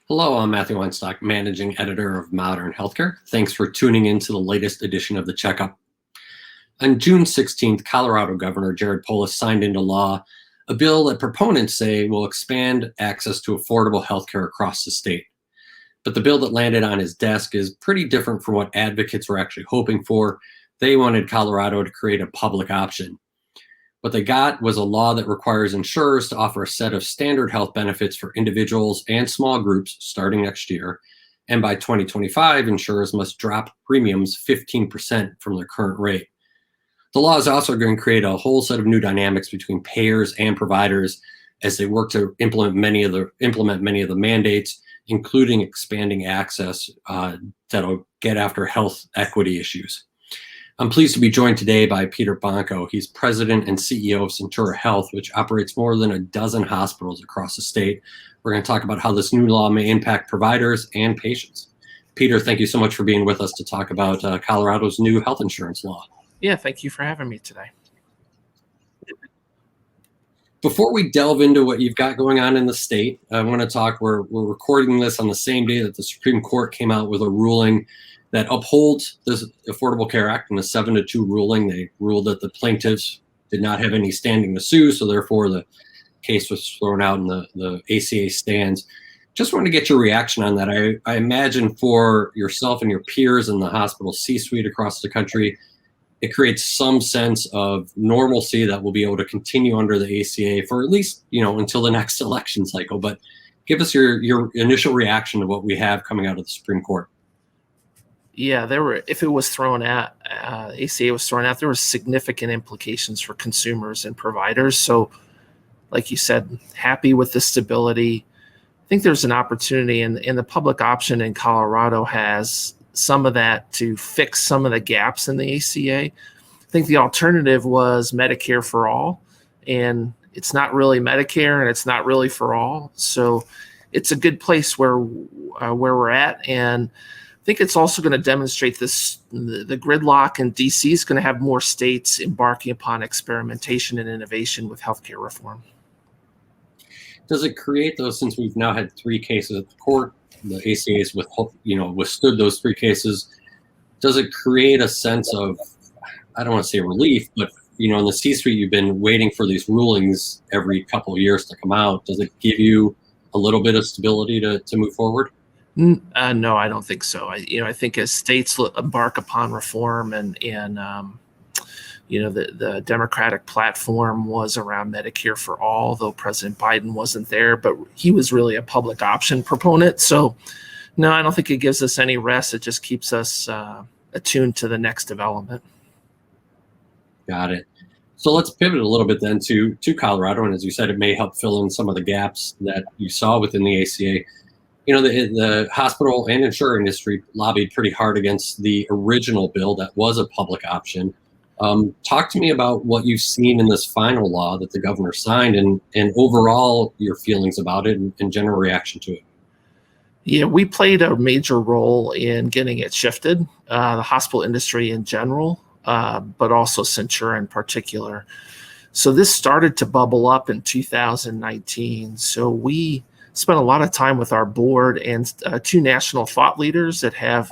Hello, I'm Matthew Weinstock, Managing Editor of Modern Healthcare. Thanks for tuning in to the latest edition of the Checkup. On June 16th, Colorado Governor Jared Polis signed into law a bill that proponents say will expand access to affordable healthcare across the state. But the bill that landed on his desk is pretty different from what advocates were actually hoping for. They wanted Colorado to create a public option. What they got was a law that requires insurers to offer a set of standard health benefits for individuals and small groups starting next year. And by 2025, insurers must drop premiums 15% from their current rate. The law is also going to create a whole set of new dynamics between payers and providers as they work to implement many of the mandates, including expanding access that'll get after health equity issues. I'm pleased to be joined today by Peter Banko. He's president and CEO of Centura Health, which operates more than a dozen hospitals across the state. We're going to talk about how this new law may impact providers and patients. Peter, thank you so much for being with us to talk about Colorado's new health insurance law. Yeah, thank you for having me today. Before we delve into what you've got going on in the state, I want to talk, we're recording this on the same day that the Supreme Court came out with a ruling that upholds the Affordable Care Act in a 7-2 ruling. They ruled that the plaintiffs did not have any standing to sue, so therefore the case was thrown out and the ACA stands. Just want to get your reaction on that. I imagine for yourself and your peers in the hospital C-suite across the country, it creates some sense of normalcy that will be able to continue under the ACA for at least, until the next election cycle. But give us your initial reaction to what we have coming out of the Supreme Court. Yeah, if it was thrown out, ACA was thrown out, there were significant implications for consumers and providers. So like you said, happy with the stability. I think there's an opportunity, and the public option in Colorado has some of that to fix some of the gaps in the ACA. I think the alternative was Medicare for all, and it's not really Medicare and it's not really for all. So it's a good place where we're at. And I think it's also going to demonstrate the gridlock, and DC is going to have more states embarking upon experimentation and innovation with healthcare reform. Does it create those, since we've now had 3 cases at the court, the ACA's withstood those 3 cases, does it create a sense of, I don't want to say relief, but in the C-suite, you've been waiting for these rulings every couple of years to come out. Does it give you a little bit of stability to move forward? No, I don't think so. I think as states embark upon reform, and the Democratic platform was around Medicare for all, though President Biden wasn't there, but he was really a public option proponent. So no, I don't think it gives us any rest. It just keeps us attuned to the next development. Got it. So let's pivot a little bit then to Colorado. And as you said, it may help fill in some of the gaps that you saw within the ACA. The hospital and insurer industry lobbied pretty hard against the original bill that was a public option. Talk to me about what you've seen in this final law that the governor signed, and overall your feelings about it and general reaction to it. Yeah, we played a major role in getting it shifted, the hospital industry in general, but also Centura in particular. So this started to bubble up in 2019. So we spent a lot of time with our board and 2 national thought leaders that have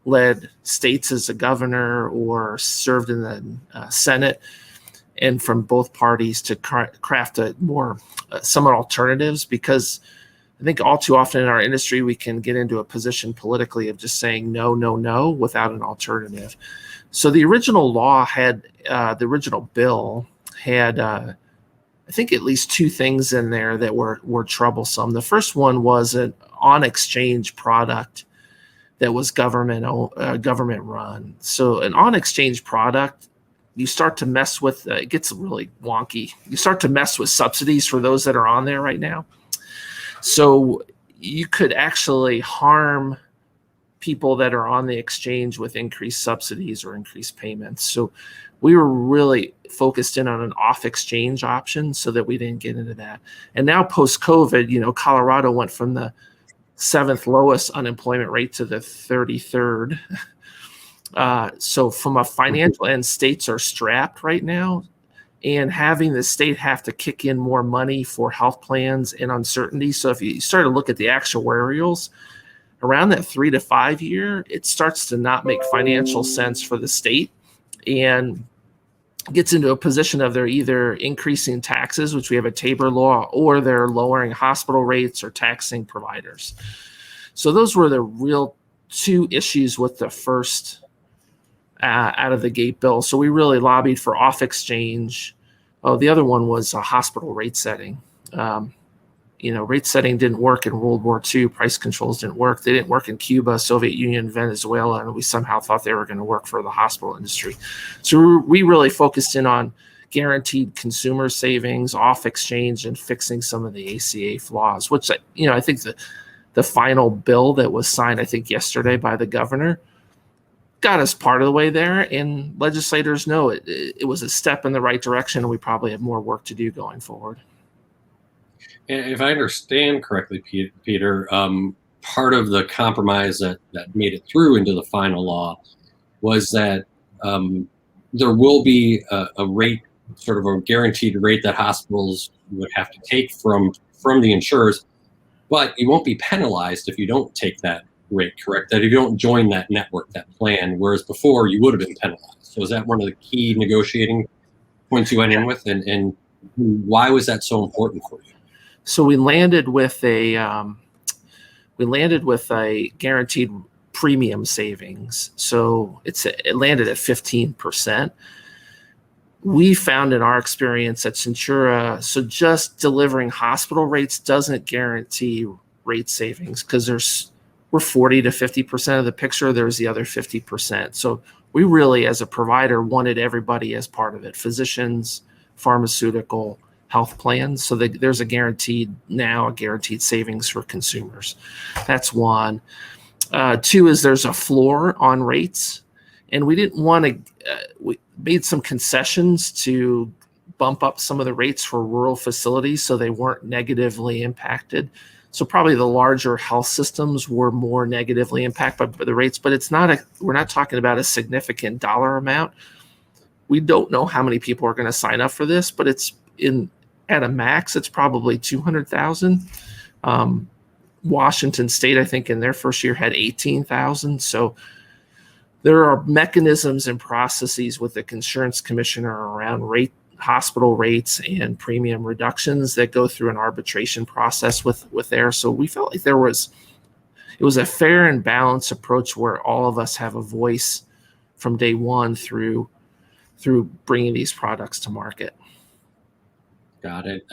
led states as a governor or served in the Senate, and from both parties to craft some alternatives, because I think all too often in our industry, we can get into a position politically of just saying no, no, no without an alternative. So the original law the original bill had, I think, at least 2 things in there that were troublesome. The first one was an on-exchange product that was government run. So an on-exchange product, you start to mess with, it gets really wonky. You start to mess with subsidies for those that are on there right now. So you could actually harm people that are on the exchange with increased subsidies or increased payments. So we were really focused in on an off-exchange option so that we didn't get into that. And now post-COVID, Colorado went from the 7th lowest unemployment rate to the 33rd. So from a financial end, states are strapped right now. and having the state have to kick in more money for health plans and uncertainty. So if you start to look at the actuarials around that 3 to 5 year, it starts to not make financial sense for the state and gets into a position of they're either increasing taxes, which we have a Tabor law, or they're lowering hospital rates or taxing providers. So those were the real two issues with the first out of the gate bill. So we really lobbied for off exchange. Oh, the other one was a hospital rate setting. Rate setting didn't work in World War II. Price controls didn't work. They didn't work in Cuba, Soviet Union, Venezuela, and we somehow thought they were going to work for the hospital industry. So we really focused in on guaranteed consumer savings, off exchange, and fixing some of the ACA flaws, which, I think the final bill that was signed, I think yesterday by the governor, got us part of the way there, and legislators know it was a step in the right direction, and we probably have more work to do going forward. And if I understand correctly, Peter, part of the compromise that made it through into the final law was that there will be a rate, sort of a guaranteed rate that hospitals would have to take from the insurers, but you won't be penalized if you don't take that rate, correct? That if you don't join that network, that plan, whereas before you would have been penalized. So is that one of the key negotiating points you went in with, and why was that so important for you? So we landed with a guaranteed premium savings. So it landed at 15%. We found in our experience at Centura, so just delivering hospital rates doesn't guarantee rate savings, because we're 40 to 50% of the picture. There's the other 50%. So we really, as a provider, wanted everybody as part of it: physicians, pharmaceutical, health plans. So there's a guaranteed savings for consumers. That's one. Two is there's a floor on rates, and we didn't want to. We made some concessions to bump up some of the rates for rural facilities so they weren't negatively impacted. So probably the larger health systems were more negatively impacted by the rates, but we're not talking about a significant dollar amount. We don't know how many people are going to sign up for this, but at a max, it's probably 200,000. Washington State, I think, in their first year had 18,000. So there are mechanisms and processes with the insurance commissioner around hospital rates and premium reductions that go through an arbitration process with there. So we felt like it was a fair and balanced approach where all of us have a voice from day one through bringing these products to market. Got it.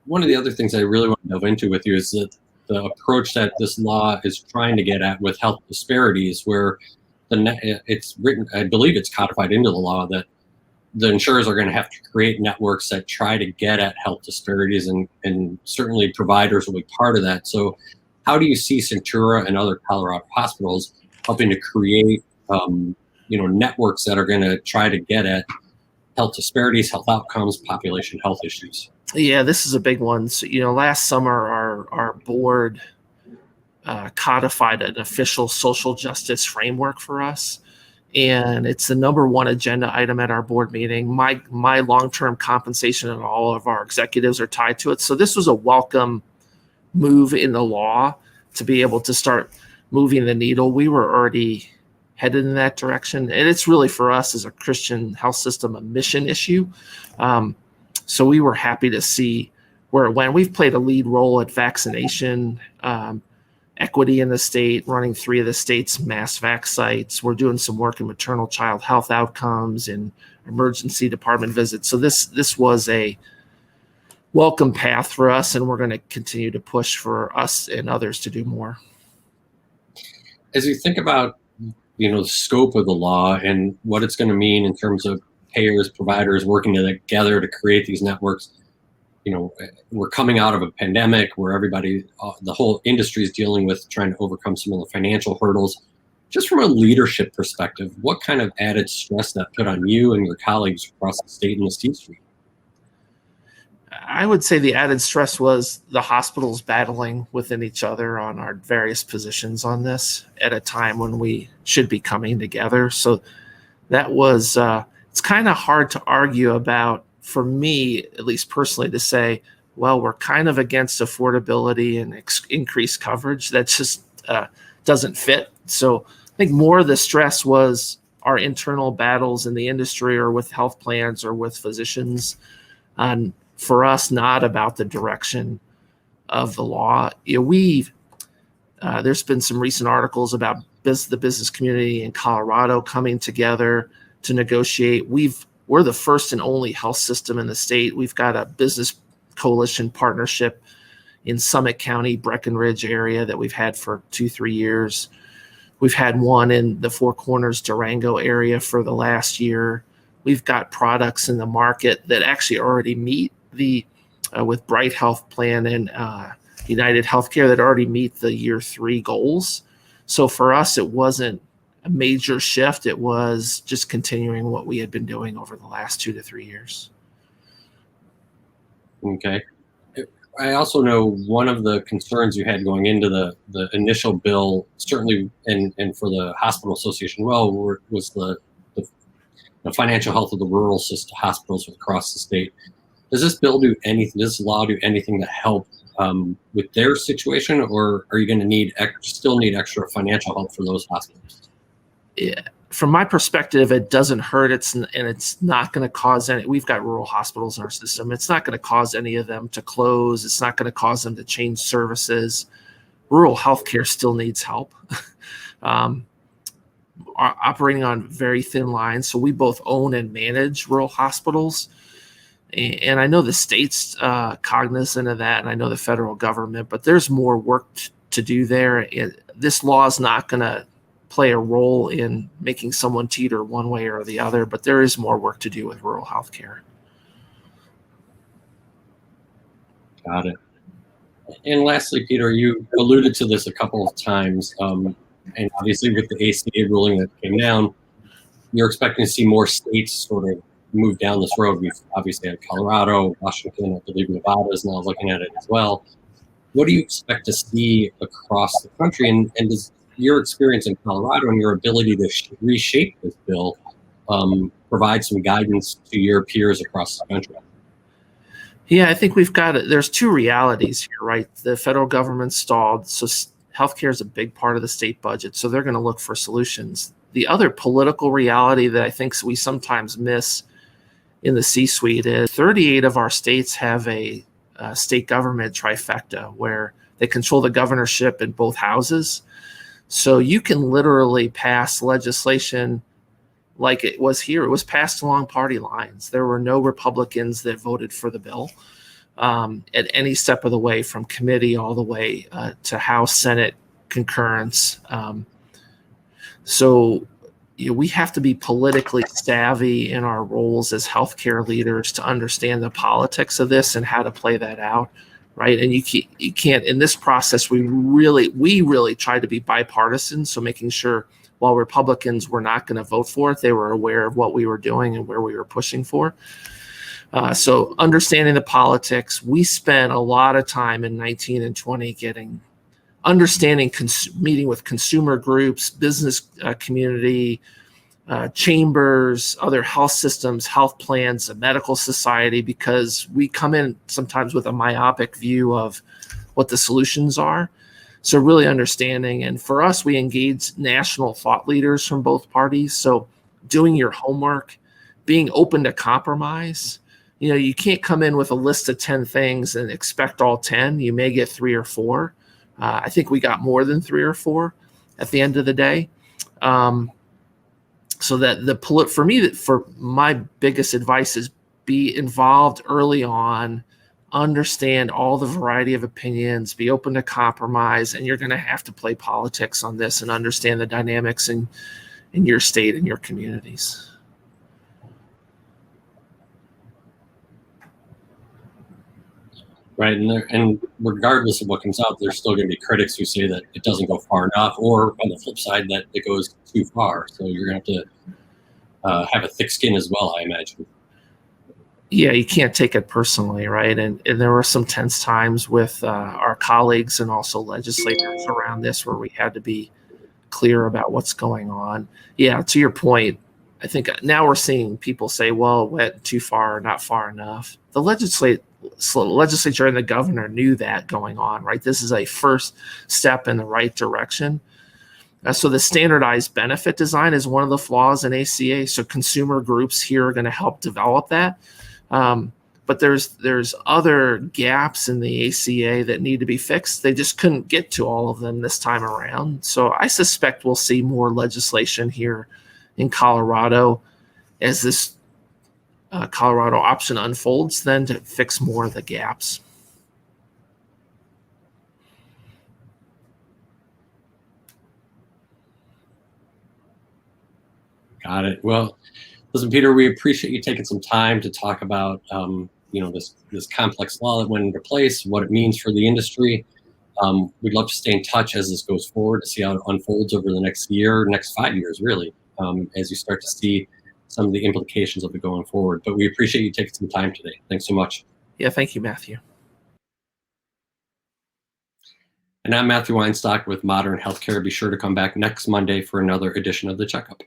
One of the other things I really want to delve into with you is that the approach that this law is trying to get at with health disparities, where it's written, I believe it's codified into the law, that the insurers are going to have to create networks that try to get at health disparities, and certainly providers will be part of that. So how do you see Centura and other Colorado hospitals helping to create networks that are going to try to get at health disparities, health outcomes, population health issues? Yeah, this is a big one. So, last summer our board codified an official social justice framework for us, and it's the number one agenda item at our board meeting. My long-term compensation and all of our executives are tied to it. So this was a welcome move in the law to be able to start moving the needle. We were already headed in that direction, and it's really, for us as a Christian health system, a mission issue. So we were happy to see where it went. We've played a lead role at vaccination equity in the state, running 3 of the state's mass vac sites. We're doing some work in maternal child health outcomes and emergency department visits. So this was a welcome path for us, and we're going to continue to push for us and others to do more. As you think about the scope of the law and what it's going to mean in terms of payers, providers working together to create these networks, we're coming out of a pandemic where the whole industry is dealing with trying to overcome some of the financial hurdles. Just from a leadership perspective, what kind of added stress that put on you and your colleagues across the state and the C-suite? I would say the added stress was the hospitals battling within each other on our various positions on this at a time when we should be coming together. So that was it's kind of hard to argue about, for me, at least personally, to say, well, we're kind of against affordability and increased coverage. That just doesn't fit. So I think more of the stress was our internal battles in the industry or with health plans or with physicians. And for us, not about the direction of the law. There's been some recent articles about the business community in Colorado coming together to negotiate. We're the first and only health system in the state. We've got a business coalition partnership in Summit County, Breckenridge area that we've had for 2-3 years. We've had one in the Four Corners, Durango area for the last year. We've got products in the market that actually already meet with Bright Health Plan and United Healthcare that already meet the year 3 goals. So for us, it wasn't a major shift. It was just continuing what we had been doing over the last 2 to 3 years. Okay. I also know one of the concerns you had going into the initial bill, certainly, and for the hospital association, was the financial health of the rural system hospitals across the state. Does this bill do anything? Does this law do anything to help with their situation, or are you going to still need extra financial help for those hospitals? Yeah. From my perspective, it doesn't hurt. It's not going to cause any. We've got rural hospitals in our system. It's not going to cause any of them to close. It's not going to cause them to change services. Rural healthcare still needs help. Operating on very thin lines. So we both own and manage rural hospitals. And I know the state's cognizant of that, and I know the federal government, but there's more work to do there. This law is not going to play a role in making someone teeter one way or the other, but there is more work to do with rural healthcare. Got it. And lastly, Peter, you alluded to this a couple of times, and obviously with the ACA ruling that came down, you're expecting to see more states sort of move down this road. We've obviously had Colorado, Washington, I believe Nevada is now looking at it as well. What do you expect to see across the country, and does your experience in Colorado and your ability to reshape this bill provide some guidance to your peers across the country? Yeah, I think there's 2 realities here, right? The federal government stalled, so healthcare is a big part of the state budget, so they're going to look for solutions. The other political reality that I think we sometimes miss in the C-suite is 38 of our states have a state government trifecta where they control the governorship in both houses. So you can literally pass legislation like it was here. It was passed along party lines. There were no Republicans that voted for the bill at any step of the way, from committee all the way to House, Senate concurrence. So we have to be politically savvy in our roles as healthcare leaders to understand the politics of this and how to play that out. Right. And you can't in this process, we really tried to be bipartisan. So making sure while Republicans were not going to vote for it, they were aware of what we were doing and where we were pushing for. So understanding the politics, we spent a lot of time in 19 and 20 meeting with consumer groups, business community, chambers, other health systems, health plans, a medical society, because we come in sometimes with a myopic view of what the solutions are. So really understanding, and for us, we engage national thought leaders from both parties. So doing your homework, being open to compromise. You can't come in with a list of 10 things and expect all 10. You may get 3 or 4. I think we got more than 3 or 4 at the end of the day. So that for my biggest advice is be involved early on, understand all the variety of opinions, be open to compromise, and you're going to have to play politics on this and understand the dynamics in your state and your communities. Right, and regardless of what comes out, there's still going to be critics who say that it doesn't go far enough, or on the flip side, that it goes too far. So you're going to have to have a thick skin as well, I imagine. Yeah, you can't take it personally, right? And there were some tense times with our colleagues and also legislators around this where we had to be clear about what's going on. Yeah, to your point, I think now we're seeing people say, well, it went too far, not far enough. The legislature and the governor knew that going on, right? This is a first step in the right direction. So the standardized benefit design is one of the flaws in ACA. So consumer groups here are going to help develop that. But there's other gaps in the ACA that need to be fixed. They just couldn't get to all of them this time around. So I suspect we'll see more legislation here in Colorado as this Colorado option unfolds, then to fix more of the gaps. Got it. Well, listen, Peter, we appreciate you taking some time to talk about this complex law that went into place, what it means for the industry. We'd love to stay in touch as this goes forward to see how it unfolds over the next year, next 5 years, really, as you start to see some of the implications of it going forward. But we appreciate you taking some time today. Thanks so much. Yeah, thank you, Matthew. And I'm Matthew Weinstock with Modern Healthcare. Be sure to come back next Monday for another edition of The Checkup.